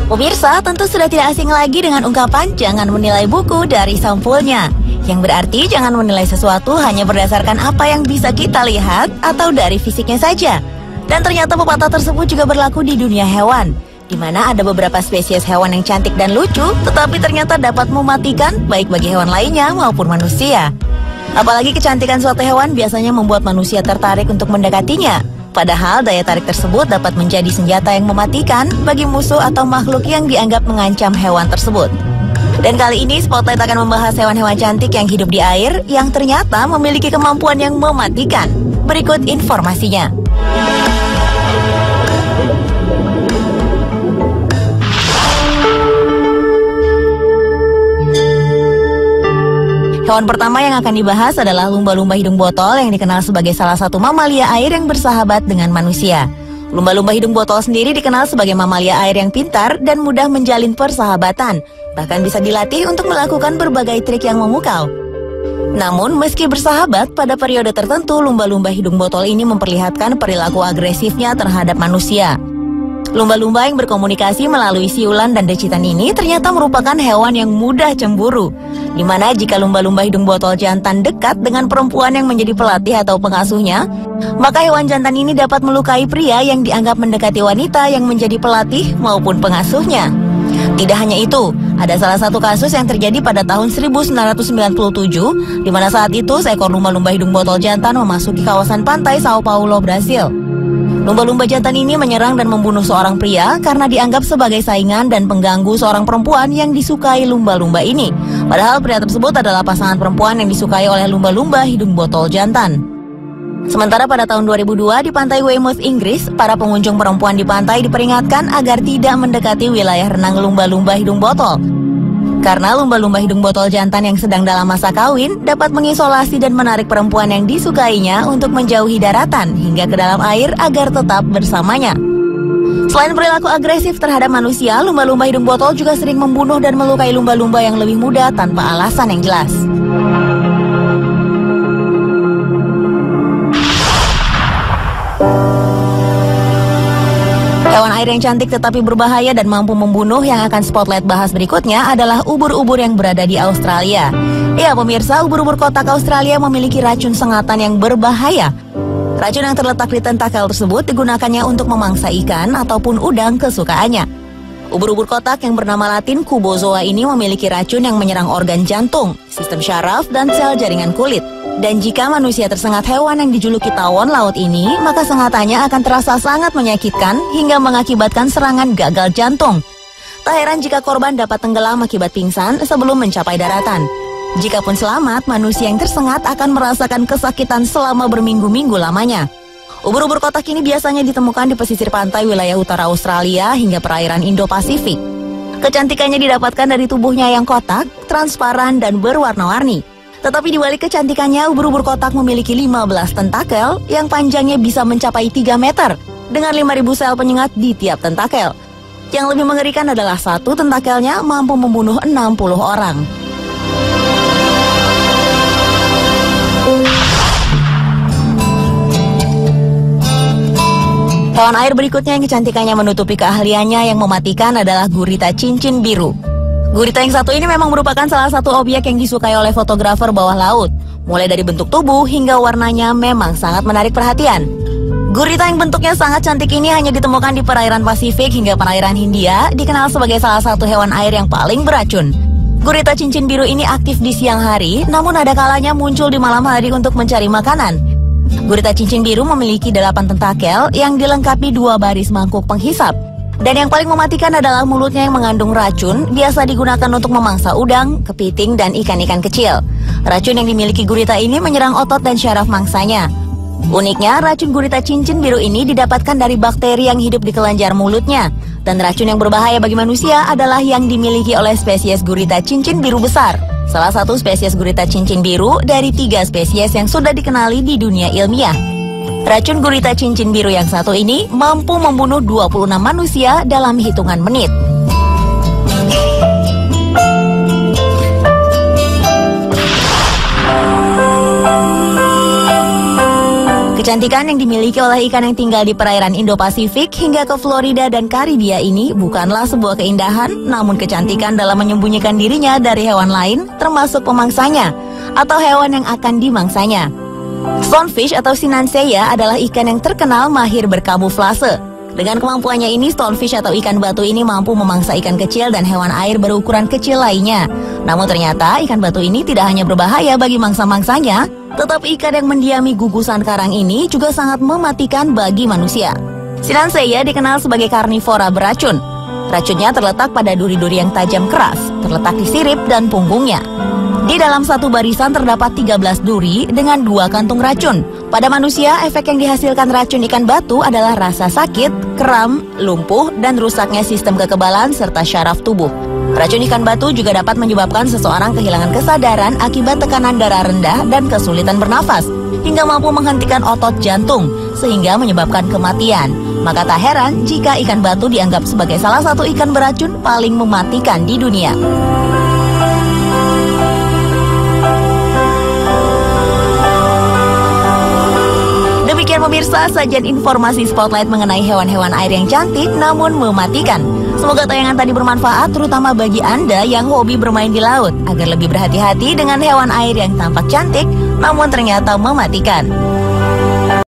Pemirsa tentu sudah tidak asing lagi dengan ungkapan jangan menilai buku dari sampulnya, yang berarti jangan menilai sesuatu hanya berdasarkan apa yang bisa kita lihat atau dari fisiknya saja. Dan ternyata pepatah tersebut juga berlaku di dunia hewan, di mana ada beberapa spesies hewan yang cantik dan lucu, tetapi ternyata dapat mematikan baik bagi hewan lainnya maupun manusia. Apalagi kecantikan suatu hewan biasanya membuat manusia tertarik untuk mendekatinya. Padahal daya tarik tersebut dapat menjadi senjata yang mematikan bagi musuh atau makhluk yang dianggap mengancam hewan tersebut. Dan kali ini Spotlight akan membahas hewan-hewan cantik yang hidup di air yang ternyata memiliki kemampuan yang mematikan. Berikut informasinya. Hewan pertama yang akan dibahas adalah lumba-lumba hidung botol yang dikenal sebagai salah satu mamalia air yang bersahabat dengan manusia. Lumba-lumba hidung botol sendiri dikenal sebagai mamalia air yang pintar dan mudah menjalin persahabatan. Bahkan bisa dilatih untuk melakukan berbagai trik yang memukau. Namun, meski bersahabat, pada periode tertentu lumba-lumba hidung botol ini memperlihatkan perilaku agresifnya terhadap manusia. Lumba-lumba yang berkomunikasi melalui siulan dan decitan ini ternyata merupakan hewan yang mudah cemburu. Di mana jika lumba-lumba hidung botol jantan dekat dengan perempuan yang menjadi pelatih atau pengasuhnya, maka hewan jantan ini dapat melukai pria yang dianggap mendekati wanita yang menjadi pelatih maupun pengasuhnya. Tidak hanya itu, ada salah satu kasus yang terjadi pada tahun 1997, di mana saat itu seekor lumba-lumba hidung botol jantan memasuki kawasan pantai Sao Paulo, Brasil. Lumba-lumba jantan ini menyerang dan membunuh seorang pria karena dianggap sebagai saingan dan pengganggu seorang perempuan yang disukai lumba-lumba ini. Padahal pria tersebut adalah pasangan perempuan yang disukai oleh lumba-lumba hidung botol jantan. Sementara pada tahun 2002 di pantai Weymouth, Inggris, para pengunjung perempuan di pantai diperingatkan agar tidak mendekati wilayah renang lumba-lumba hidung botol. Karena lumba-lumba hidung botol jantan yang sedang dalam masa kawin dapat mengisolasi dan menarik perempuan yang disukainya untuk menjauhi daratan hingga ke dalam air agar tetap bersamanya. Selain perilaku agresif terhadap manusia, lumba-lumba hidung botol juga sering membunuh dan melukai lumba-lumba yang lebih muda tanpa alasan yang jelas. Hewan air yang cantik tetapi berbahaya dan mampu membunuh yang akan Spotlight bahas berikutnya adalah ubur-ubur yang berada di Australia. Ya pemirsa, ubur-ubur kotak Australia memiliki racun sengatan yang berbahaya. Racun yang terletak di tentakel tersebut digunakannya untuk memangsa ikan ataupun udang kesukaannya. Ubur-ubur kotak yang bernama latin Cubozoa ini memiliki racun yang menyerang organ jantung, sistem syaraf, dan sel jaringan kulit. Dan jika manusia tersengat hewan yang dijuluki tawon laut ini, maka sengatannya akan terasa sangat menyakitkan hingga mengakibatkan serangan gagal jantung. Tak heran jika korban dapat tenggelam akibat pingsan sebelum mencapai daratan. Jikapun selamat, manusia yang tersengat akan merasakan kesakitan selama berminggu-minggu lamanya. Ubur-ubur kotak ini biasanya ditemukan di pesisir pantai wilayah utara Australia hingga perairan Indo-Pasifik. Kecantikannya didapatkan dari tubuhnya yang kotak, transparan, dan berwarna-warni. Tetapi di balik kecantikannya, ubur-ubur kotak memiliki 15 tentakel yang panjangnya bisa mencapai 3 meter dengan 5.000 sel penyengat di tiap tentakel. Yang lebih mengerikan adalah satu tentakelnya mampu membunuh 60 orang. Hewan air berikutnya yang kecantikannya menutupi keahliannya yang mematikan adalah gurita cincin biru. Gurita yang satu ini memang merupakan salah satu objek yang disukai oleh fotografer bawah laut. Mulai dari bentuk tubuh hingga warnanya memang sangat menarik perhatian. Gurita yang bentuknya sangat cantik ini hanya ditemukan di perairan Pasifik hingga perairan Hindia, dikenal sebagai salah satu hewan air yang paling beracun. Gurita cincin biru ini aktif di siang hari, namun ada kalanya muncul di malam hari untuk mencari makanan. Gurita cincin biru memiliki 8 tentakel yang dilengkapi 2 baris mangkuk penghisap. Dan yang paling mematikan adalah mulutnya yang mengandung racun, biasa digunakan untuk memangsa udang, kepiting, dan ikan-ikan kecil. Racun yang dimiliki gurita ini menyerang otot dan syaraf mangsanya. Uniknya, racun gurita cincin biru ini didapatkan dari bakteri yang hidup di kelenjar mulutnya. Dan racun yang berbahaya bagi manusia adalah yang dimiliki oleh spesies gurita cincin biru besar. Salah satu spesies gurita cincin biru dari 3 spesies yang sudah dikenali di dunia ilmiah. Racun gurita cincin biru yang satu ini mampu membunuh 26 manusia dalam hitungan menit. Kecantikan yang dimiliki oleh ikan yang tinggal di perairan Indo-Pasifik hingga ke Florida dan Karibia ini bukanlah sebuah keindahan, namun kecantikan dalam menyembunyikan dirinya dari hewan lain, termasuk pemangsanya, atau hewan yang akan dimangsanya. Stonefish atau Sinanseya adalah ikan yang terkenal mahir berkamuflase. Dengan kemampuannya ini, stonefish atau ikan batu ini mampu memangsa ikan kecil dan hewan air berukuran kecil lainnya. Namun ternyata ikan batu ini tidak hanya berbahaya bagi mangsa-mangsanya, tetapi ikan yang mendiami gugusan karang ini juga sangat mematikan bagi manusia. Sinanseya dikenal sebagai karnivora beracun. Racunnya terletak pada duri-duri yang tajam keras, terletak di sirip dan punggungnya. Di dalam satu barisan terdapat 13 duri dengan 2 kantung racun. Pada manusia, efek yang dihasilkan racun ikan batu adalah rasa sakit, kram, lumpuh, dan rusaknya sistem kekebalan serta syaraf tubuh. Racun ikan batu juga dapat menyebabkan seseorang kehilangan kesadaran akibat tekanan darah rendah dan kesulitan bernafas, hingga mampu menghentikan otot jantung, sehingga menyebabkan kematian. Maka tak heran jika ikan batu dianggap sebagai salah satu ikan beracun paling mematikan di dunia. Demikian pemirsa, sajian informasi Spotlight mengenai hewan-hewan air yang cantik namun mematikan. Semoga tayangan tadi bermanfaat, terutama bagi Anda yang hobi bermain di laut, agar lebih berhati-hati dengan hewan air yang tampak cantik namun ternyata mematikan.